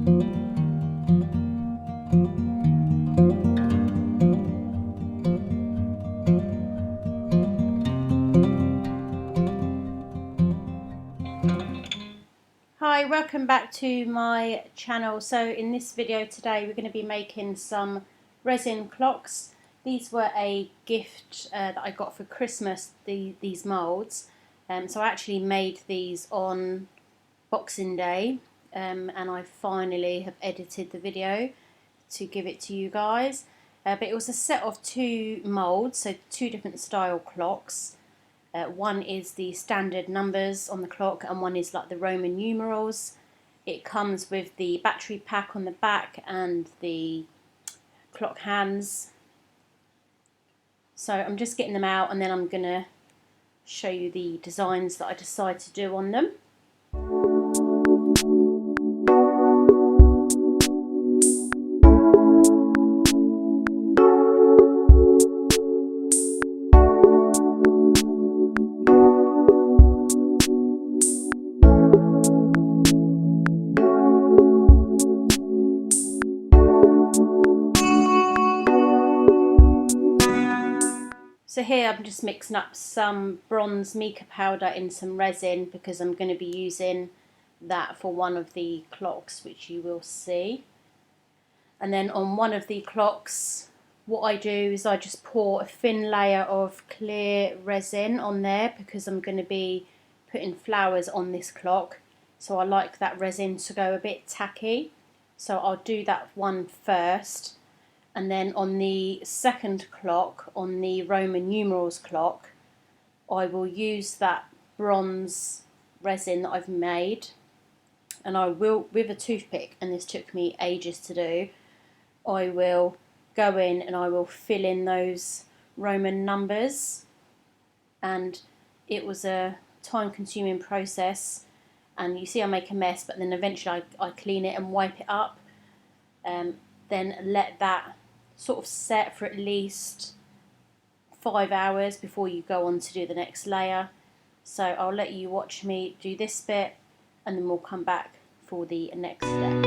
Hi, welcome back to my channel. So in this video today we're going to be making some resin clocks. These were a gift that I got for Christmas, these moulds. So I actually made these on Boxing Day, and I finally have edited the video to give it to you guys. But it was a set of 2 moulds, so 2 different style clocks. One is the standard numbers on the clock and one is like the Roman numerals. It comes with the battery pack on the back and the clock hands. So I'm just getting them out and then I'm going to show you the designs that I decided to do on them. So here I'm just mixing up some bronze mica powder in some resin because I'm going to be using that for one of the clocks, which you will see. And then on one of the clocks, what I do is I just pour a thin layer of clear resin on there because I'm going to be putting flowers on this clock. So I like that resin to go a bit tacky. So I'll do that one first. And then on the second clock, on the Roman numerals clock, I will use that bronze resin that I've made, and I will, with a toothpick, and this took me ages to do, I will go in and I will fill in those Roman numbers. And it was a time-consuming process, and you see I make a mess, but then eventually I clean it and wipe it up. Then let that sort of set for at least 5 hours before you go on to do the next layer. So I'll let you watch me do this bit and then we'll come back for the next step.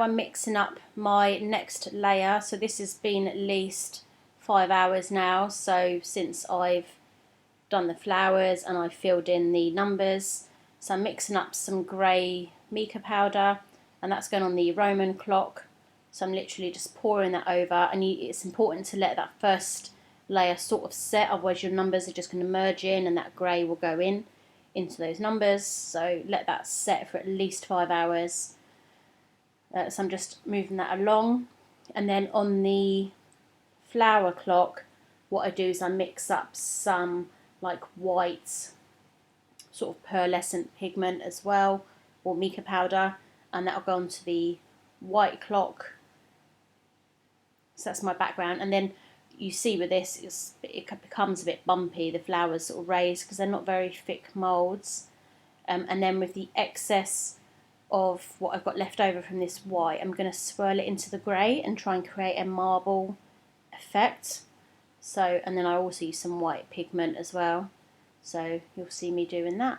I'm mixing up my next layer. So this has been at least 5 hours now, so since I've done the flowers and I've filled in the numbers. So I'm mixing up some grey mica powder, and that's going on the Roman clock. So I'm literally just pouring that over, and it's important to let that first layer sort of set, otherwise your numbers are just going to merge in and that grey will go in into those numbers. So let that set for at least 5 hours. So I'm just moving that along, and then on the flower clock, what I do is I mix up some like white sort of pearlescent pigment as well, or mica powder, and that'll go onto the white clock. So that's my background, and then you see with this it becomes a bit bumpy, the flowers sort of raise because they're not very thick moulds. And then with the excess of what I've got left over from this white, I'm going to swirl it into the grey and try and create a marble effect. So, and then I also use some white pigment as well, so you'll see me doing that.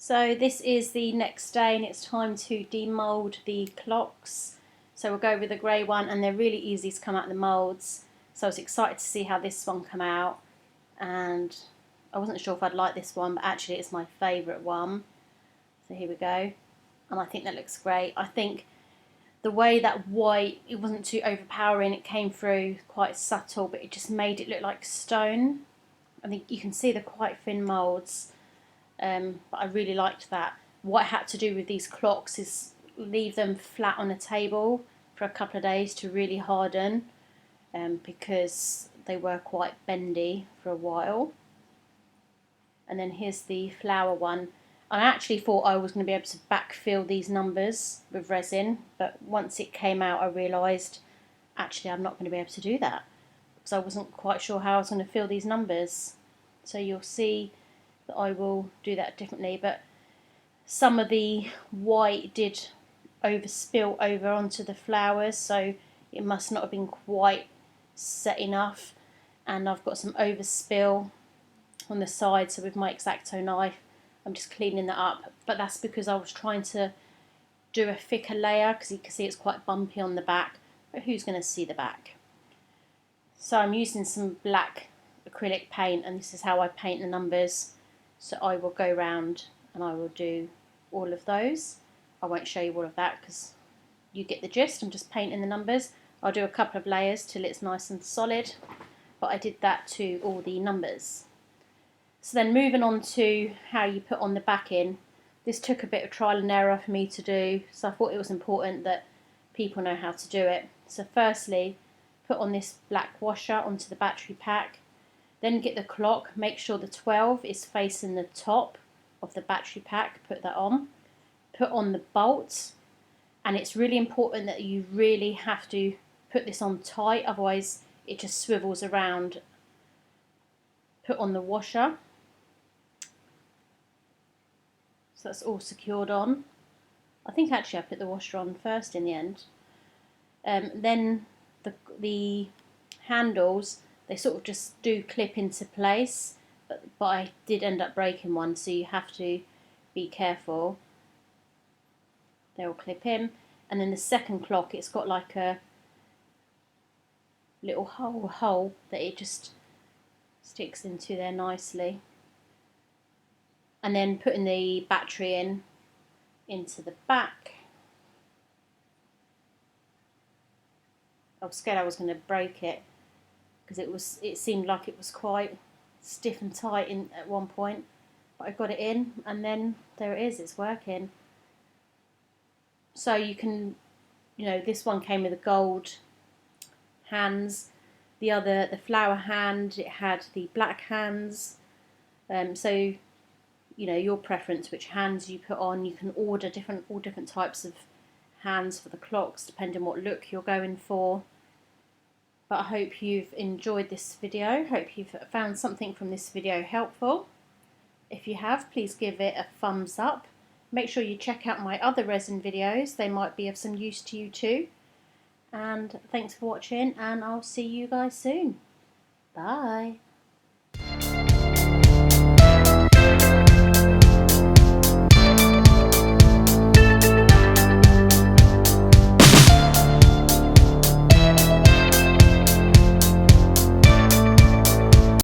So this is the next day, and it's time to demould the clocks. So we'll go with the grey one, and they're really easy to come out of the moulds. So I was excited to see how this one come out, and I wasn't sure if I'd like this one, but actually it's my favourite one. So here we go, and I think that looks great. I think the way that white, it wasn't too overpowering, it came through quite subtle, but it just made it look like stone. I think you can see the quite thin moulds. But I really liked that. What I had to do with these clocks is leave them flat on a table for a couple of days to really harden, because they were quite bendy for a while. And then here's the flower one. I actually thought I was going to be able to backfill these numbers with resin, but once it came out I realised actually I'm not going to be able to do that, because I wasn't quite sure how I was going to fill these numbers. So you'll see that I will do that differently, but some of the white did spill over onto the flowers, so it must not have been quite set enough, and I've got some overspill on the side, so with my X-Acto knife I'm just cleaning that up, but that's because I was trying to do a thicker layer, because you can see it's quite bumpy on the back, but who's going to see the back? So I'm using some black acrylic paint, and this is how I paint the numbers. So I will go round and I will do all of those. I won't show you all of that because you get the gist. I'm just painting the numbers. I'll do a couple of layers till it's nice and solid, but I did that to all the numbers. So then moving on to how you put on the backing. This took a bit of trial and error for me to do, so I thought it was important that people know how to do it. So firstly, put on this black washer onto the battery pack. Then get the clock, make sure the 12 is facing the top of the battery pack, put that on. Put on the bolts, and it's really important that you really have to put this on tight, otherwise it just swivels around. Put on the washer, so that's all secured on. I think actually I put the washer on first in the end. Then the handles, They sort of just do clip into place, but I did end up breaking one, so you have to be careful. They'll clip in. And then the second clock, it's got like a little hole that it just sticks into there nicely. And then putting the battery into the back. I was scared I was going to break it because it seemed like it was quite stiff and tight at one point, but I got it in, and then there it is, it's working. So you can, this one came with the gold hands, the flower hand, it had the black hands. So your preference which hands you put on. You can order all different types of hands for the clocks depending what look you're going for. But I hope you've enjoyed this video. Hope you've found something from this video helpful. If you have, please give it a thumbs up. Make sure you check out my other resin videos. They might be of some use to you too. And thanks for watching, and I'll see you guys soon. Bye.